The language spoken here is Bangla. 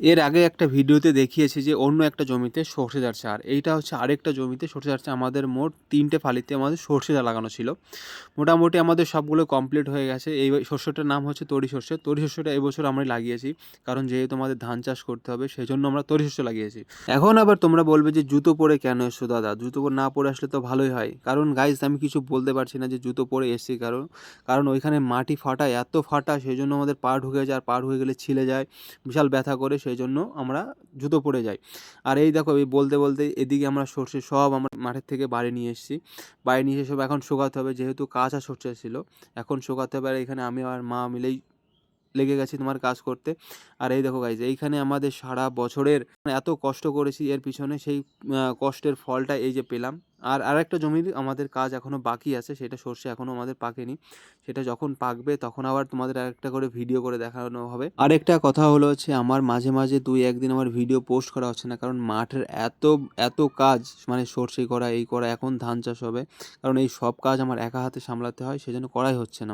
এর আগে একটা ভিডিওতে দেখিয়েছি যে অন্য একটা জমিতে সর্ষে যাচ্ছে, আর এইটা হচ্ছে আরেকটা জমিতে সর্ষে যাচ্ছে। আমাদের মোট ৩টে ফালিতে আমাদের সর্ষে লাগানো ছিল। মোটামুটি আমাদের সবগুলো কমপ্লিট হয়ে গেছে। এই শস্যটার নাম হচ্ছে তরি শস্য। তরি শস্যটা এবছর আমরা লাগিয়েছি, কারণ যেহেতু আমাদের ধান চাষ করতে হবে সেই জন্য আমরা তরি শস্য লাগিয়েছি। এখন আবার তোমরা বলবে যে জুতো পরে কেন এসছো দাদা? জুতো না পরে আসলে তো ভালোই হয়। কারণ গাইজ আমি কিছু বলতে পারছি না যে জুতো পরে এসছি, কারণ কারণ ওইখানে মাটি ফাটা, এত ফাটা, সেই জন্য আমাদের পা ঢুকে যায়, আর পা ঢুকে গেলে ছিলে যায়, বিশাল ব্যথা করে, সেই জন্য আমরা জুতো পরে যাই। আর এই দেখো, এই বলতে বলতে এদিকে আমরা সর্ষে সব আমরা মাঠের থেকে বাড়ি নিয়ে এসেছি। বাড়ি নিয়ে এসে সব এখন শুকাতে হবে, যেহেতু কাঁচা সর্ষে ছিল এখন শুকাতে হবে। আর এখানে আমি আর মা মিলেই লেগে গেছি তোমার কাজ করতে। আর এই দেখো গাইজ, এইখানে আমাদের সারা বছরের এত কষ্ট করেছি এর পিছনে, সেই কষ্টের ফলটা এই যে পেলাম। আর আরেকটা জমির আমাদের কাজ এখনও বাকি আছে, সেটা সর্ষে এখনও আমাদের পাকেনি। সেটা যখন পাকবে তখন আবার তোমাদের আরেকটা করে ভিডিও করে দেখানো হবে। আরেকটা কথা হলো হচ্ছে, আমার মাঝে মাঝে 2-1 দিন আমার ভিডিও পোস্ট করা হচ্ছে না, কারণ মাঠের এত এত কাজ, মানে সর্ষে করা, এই করা, এখন ধান চাষ হবে, কারণ এই সব কাজ আমার একা হাতে সামলাতে হয়, সেজন্য করাই হচ্ছে না।